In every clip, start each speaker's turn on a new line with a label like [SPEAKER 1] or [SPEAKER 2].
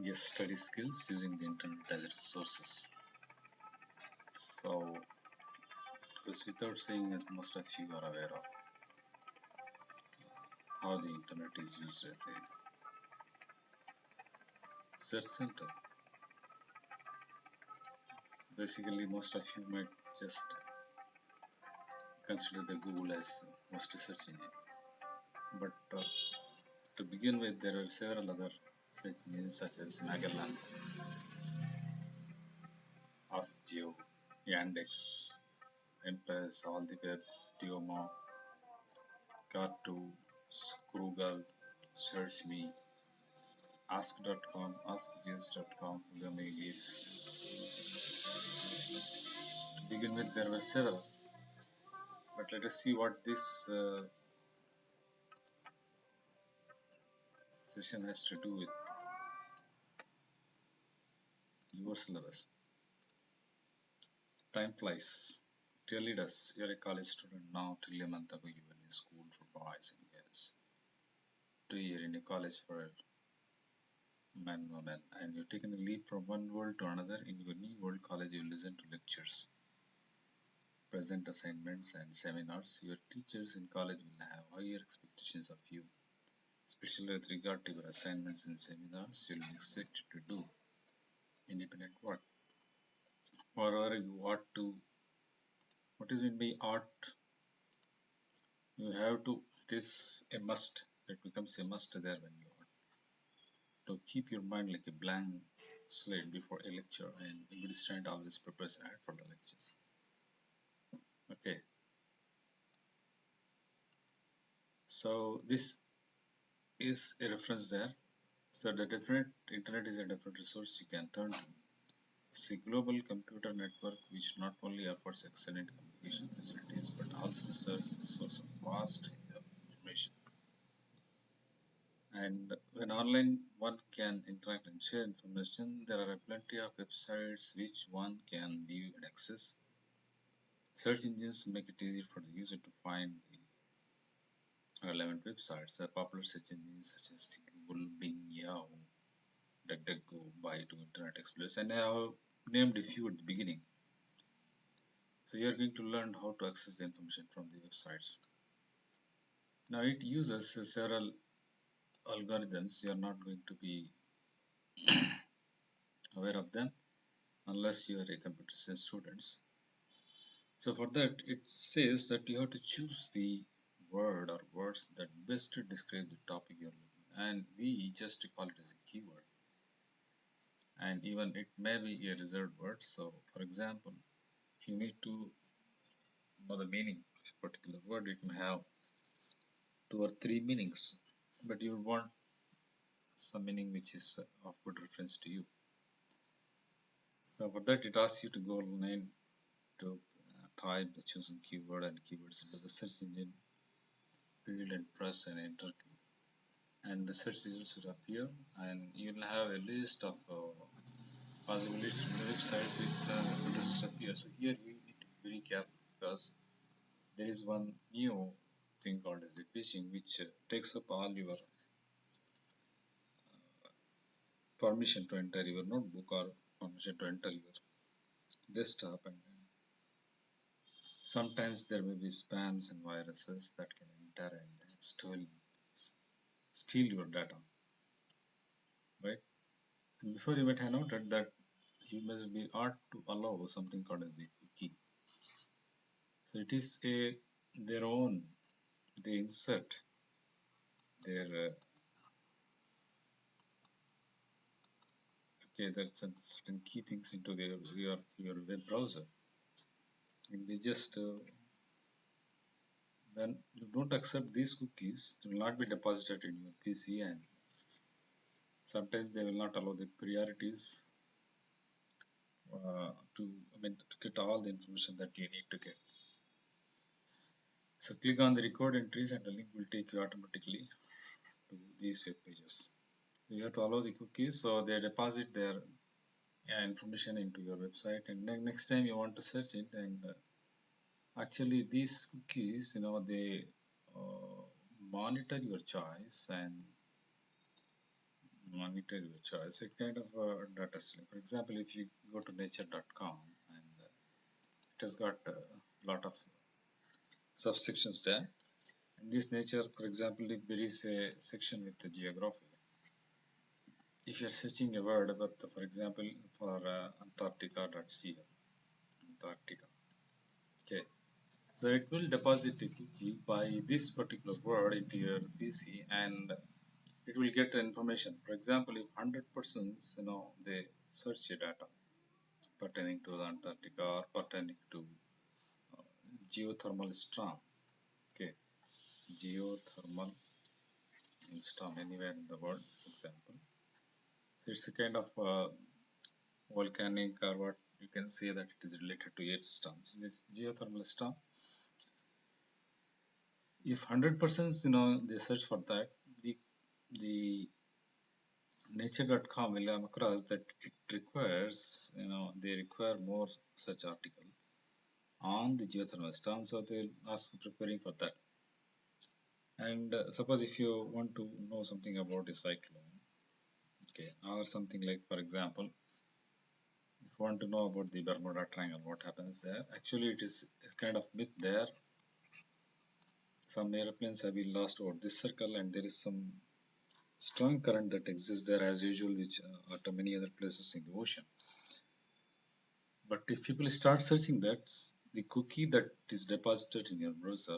[SPEAKER 1] Yes, study skills using the internet as resources. So, because without saying, as most of you are aware of how the internet is used as a search center. Basically, most of you might just consider the Google as most research engine. But to begin with, there are several other search engines such as Magellan, AskGeo, Yandex, Impress, All the Web, Duomo, Car2, Scroogle, SearchMe, Ask.com, AskJeeves.com, Gummy To begin with, there were several, but let us see what this session has to do with your syllabus. Time flies. Tell it us, you're a college student now, till a month ago you were in school for boys and girls. 2 years in a college for men, women, and you've taken a leap from one world to another. In your new world college, you listen to lectures, present assignments, and seminars. Your teachers in college will have higher expectations of you, especially with regard to your assignments and seminars. You'll be expected to do independent work. Moreover, you ought to, what is meant by art? You have to, it is a must, it becomes a must there when you are to keep your mind like a blank slate before a lecture, and a good student always prepares ahead for the lecture. Okay, so this is a reference there. So the different internet is a different resource you can turn to. It's a global computer network which not only offers excellent communication facilities but also serves as a source of vast range of information. And when online one can interact and share information, there are plenty of websites which one can view and access. Search engines make it easy for the user to find the relevant websites. There are popular search engines such as Google, Bing, Yahoo, DuckDuckGo, Baidu, Internet Explorer, and I have named a few at the beginning. So you are going to learn how to access the information from the websites. Now it uses several algorithms. You are not going to be aware of them unless you are a computer science students. So for that, it says that you have to choose the word or words that best describe the topic you're looking, and we just call it as a keyword. And even it may be a reserved word. So, for example, if you need to know the meaning of a particular word, it may have two or three meanings, but you want some meaning which is of good reference to you. So for that, it asks you to go online to type the chosen keyword and keywords into the search engine field and press and enter key, and the search results will appear, and you'll have a list of possibilities from the websites with results appear. So here you need to be very careful because there is one new thing called as the phishing which takes up all your permission to enter your notebook or permission to enter your desktop, and sometimes there may be spams and viruses that can enter and steal your data, right? And before you might have noted that you must be ought to allow something called as a cookie. So it is a their own. They insert their okay, there's some certain key things into your web browser, and they just when you don't accept these cookies, it will not be deposited in your PC, and sometimes they will not allow the priorities to to get all the information that you need to get. So click on the record entries and the link will take you automatically to these web pages. You have to allow the cookies so they deposit their information into your website, and then next time you want to search it, and actually these cookies, they uh, monitor your choice and arbitrary choice, a kind of data stealing. For example, if you go to nature.com and it has got a lot of subsections there. In this nature, for example, if there is a section with the geography, if you're searching a word about, for example, for Antarctica.ca, Antarctica, okay, so it will deposit a cookie by this particular word into your PC, and it will get information. For example, if 100 persons, they search your data pertaining to the Antarctica or pertaining to uh, geothermal storm, okay, geothermal storm anywhere in the world, for example. So it's a kind of volcanic, or what you can say that it is related to earth storms. This geothermal storm, if 100% they search for that, the nature.com will come across that it requires, they require more such article on the geothermal storm, so they'll ask preparing for that. And suppose if you want to know something about a cyclone, okay, or something like, for example, if you want to know about the Bermuda Triangle, what happens there, actually it is a kind of myth there. Some airplanes have been lost over this circle, and there is some strong current that exists there as usual, which at many other places in the ocean. But if people start searching that, the cookie that is deposited in your browser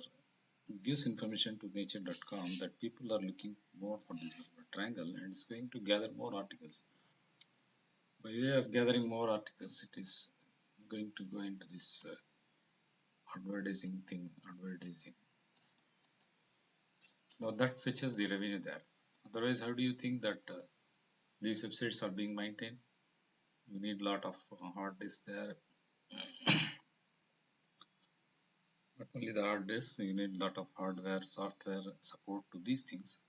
[SPEAKER 1] gives information to nature.com that people are looking more for this triangle, and it's going to gather more articles. By way of gathering more articles, it is going to go into this advertising thing, advertising. Now that fetches the revenue there. Otherwise, how do you think that these websites are being maintained? You need a lot of hard disk there. Not only the hard disk, you need a lot of hardware, software support to these things,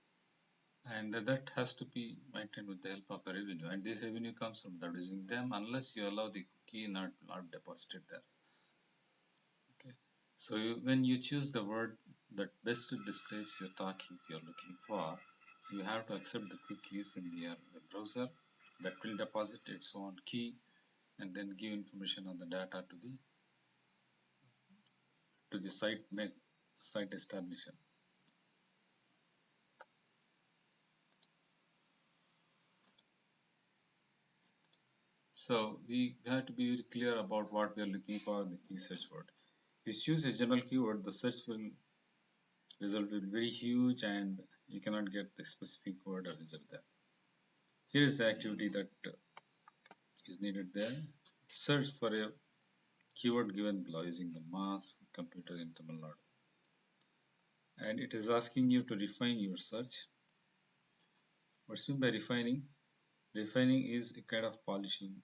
[SPEAKER 1] and that has to be maintained with the help of the revenue. And this revenue comes from the using them, unless you allow the cookie not deposited there. Okay, so when you choose the word that best describes your topic you're looking for, you have to accept the cookies in your browser that will deposit its own key and then give information on the data to the site establisher. So we have to be very clear about what we are looking for the key search word. If you choose a general keyword, the search result will be very huge, and you cannot get the specific word or result there. Here is the activity that is needed there. Search for a keyword given below using the mask computer in Tamil Nadu. And it is asking you to refine your search. What's meant by refining? Refining is a kind of polishing,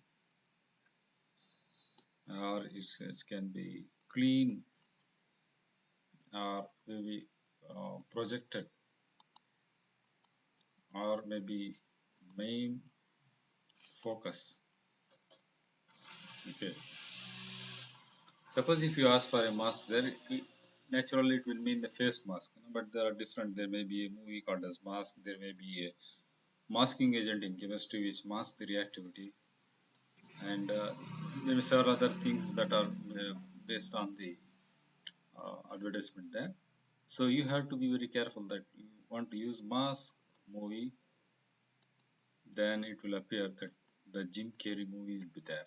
[SPEAKER 1] or it can be clean, or maybe projected, or maybe main focus. Okay. Suppose if you ask for a mask there, naturally it will mean the face mask, but there are different. There may be a movie called as mask. There may be a masking agent in chemistry which masks the reactivity, and there are several other things that are based on the advertisement there. So you have to be very careful that you want to use mask movie, then it will appear that the Jim Carrey movie will be there,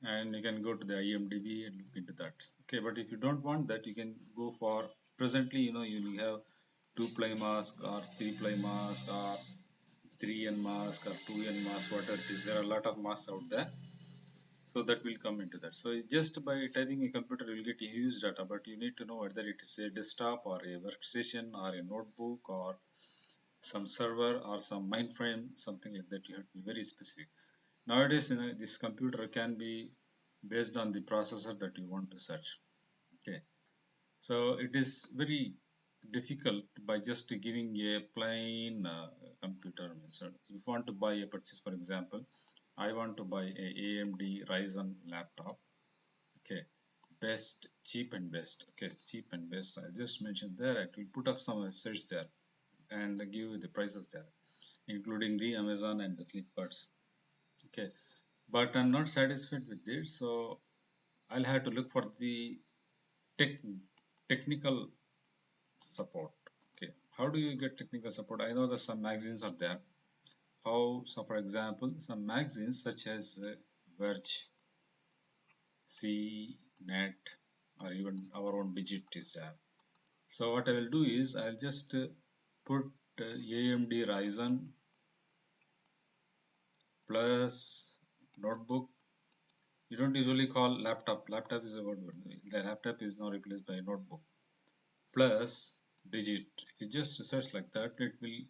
[SPEAKER 1] and you can go to the IMDb and look into that. Okay, but if you don't want that, you can go for presently, you have two ply mask or three ply mask or 3N mask or 2N mask, whatever it is. There are a lot of masks out there, so that will come into that. So just by typing a computer, you will get a huge data, but you need to know whether it is a desktop or a workstation or a notebook or some server or some mainframe, something like that. You have to be very specific. Nowadays, this computer can be based on the processor that you want to search. Okay, so it is very difficult by just giving a plain computer method. If you want to buy a purchase, for example, I want to buy a AMD Ryzen laptop. Okay, best, cheap and best. Okay, cheap and best. I just mentioned there. I will put up some websites there and give you the prices there. including the Amazon and the Flipkarts. Okay, but I'm not satisfied with this, so I'll have to look for the tech technical support. Okay, how do you get technical support? I know that some magazines are there. How, so for example, some magazines such as Verge, CNET, or even our own Digit is there. So what I will do is I'll just put AMD Ryzen plus notebook. You don't usually call laptop. Laptop is a word. The laptop is now replaced by notebook. Plus digit. If you just search like that, it will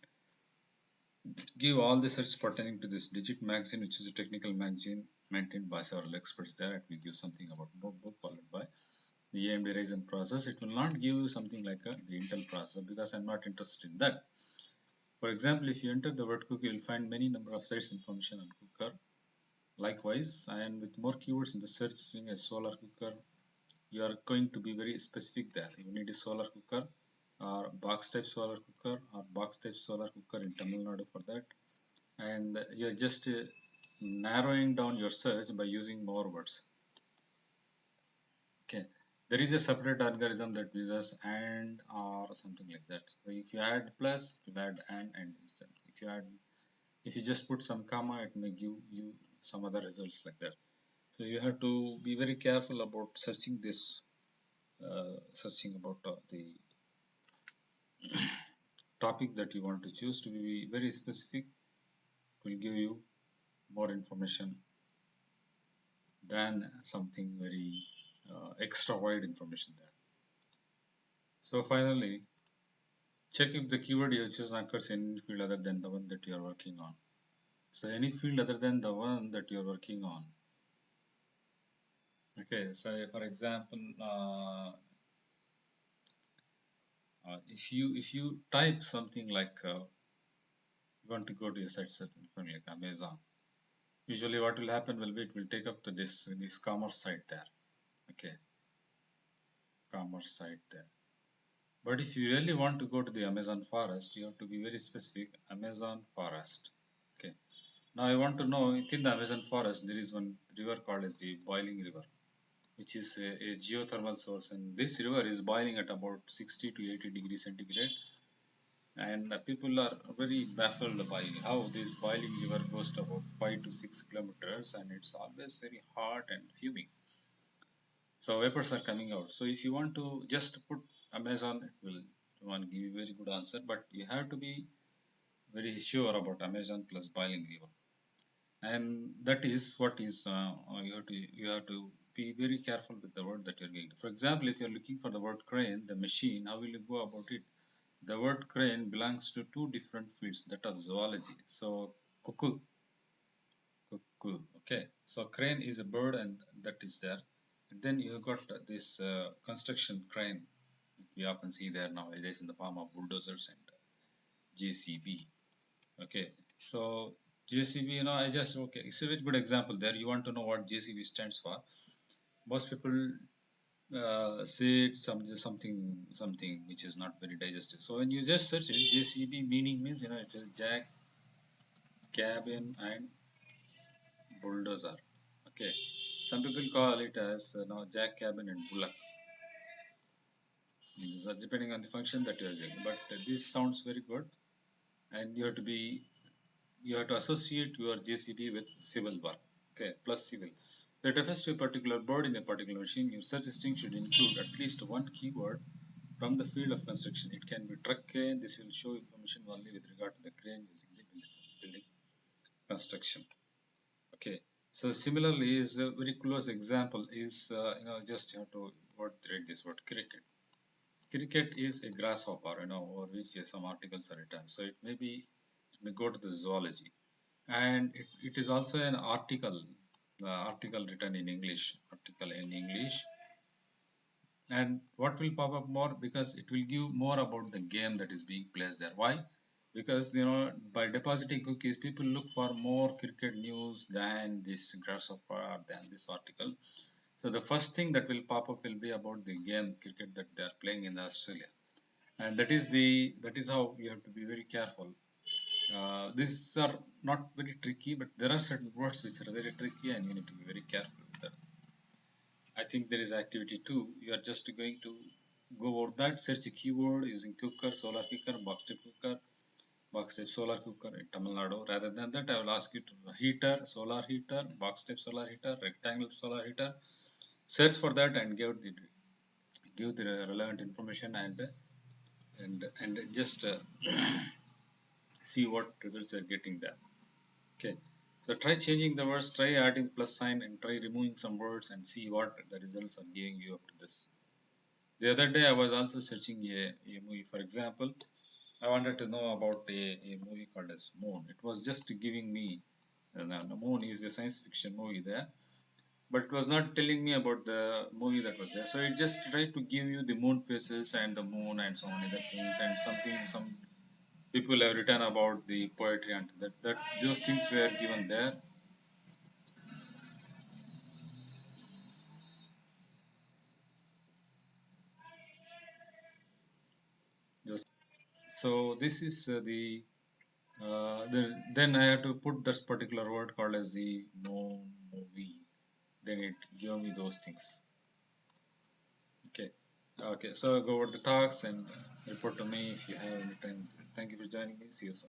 [SPEAKER 1] give all the search pertaining to this digit magazine, which is a technical magazine maintained by several experts there. It will give something about notebook followed by the AMD Ryzen process. It will not give you something like the Intel processor because I'm not interested in that. For example, if you enter the word cooker, you'll find many number of sites information on cooker. Likewise, and with more keywords in the search string as solar cooker, you are going to be very specific there. You need a solar cooker or box type solar cooker or box type solar cooker in Tamil Nadu for that. And you're just narrowing down your search by using more words. Okay. There is a separate algorithm that uses and or something like that. So if you add plus, you add and instead. If you just put some comma, it may give you some other results like that. So you have to be very careful about searching this, searching about the topic that you want to choose to be very specific. It will give you more information than something very extra wide information there. So finally, check if the keyword you choose occurs in any field other than the one that you are working on. So any field other than the one that you are working on. Okay, so for example, if you type something like you want to go to a site something like Amazon, usually what will happen will be it will take up to this commerce site there. Okay, commerce site there. But if you really want to go to the Amazon forest, you have to be very specific. Amazon forest. Okay. Now I want to know within the Amazon forest there is one river called as the Boiling River, which is a geothermal source, and this river is boiling at about 60 to 80 degrees centigrade. And people are very baffled by how this boiling river goes to about 5 to 6 kilometers, and it's always very hot and fuming. So vapors are coming out. So if you want to just put Amazon, it will one give you very good answer, but you have to be very sure about Amazon plus boiling river, and that is what is you have to be very careful with the word that you're getting. For example, if you're looking for the word crane, the machine, how will you go about it? The word crane belongs to two different fields that are zoology. So cuckoo, cuckoo. Okay, so crane is a bird, and that is there. And then you have got this construction crane that we often see there nowadays in the form of bulldozers and JCB. Okay, so JCB, I just okay. It's a very good example there. You want to know what JCB stands for? Most people say it's something which is not very digestive. So when you just search it, JCB meaning means it's a jack, cabin, and bulldozer. Okay, some people call it as jack, cabin, and bullock. So depending on the function that you are using. But this sounds very good, and you have to associate your JCB with civil work. Okay, plus civil. So it refers to a particular bird in a particular machine. Your search string should include at least one keyword from the field of construction. It can be truck crane. This will show information only with regard to the crane using the building construction. Okay. So similarly, is a very close example is just you have to read this word cricket. Cricket is a grasshopper, over which some articles are written. So it may go to the zoology, and it is also an article written in English. And what will pop up more, because it will give more about the game that is being placed there. Why? Because by depositing cookies, people look for more cricket news than this grasshopper or than this article. So the first thing that will pop up will be about the game cricket that they are playing in Australia, and that is how you have to be very careful These are not very tricky, but there are certain words which are very tricky, and you need to be very careful with that. I think there is activity two. You are just going to go over that, search a keyword using cooker, solar cooker, box type solar cooker in Tamil Nadu. Rather than that, I will ask you to solar heater, box type solar heater, rectangle solar heater. Search for that and give the relevant information, and just see what results you are getting there. Okay. So try changing the words, try adding plus sign, and try removing some words and see what the results are giving you up to this. The other day I was also searching a movie. For example, I wanted to know about a movie called as Moon. It was just giving me, Moon is a science fiction movie there, but it was not telling me about the movie that was there. So it just tried to give you the moon phases and the moon and so many other things, and some people have written about the poetry, and that those things were given there. Just so this is then I have to put this particular word called as the moon movie. Then it give me those things. Okay. Okay. So go over the talks and report to me if you have any time. Thank you for joining me. See you soon.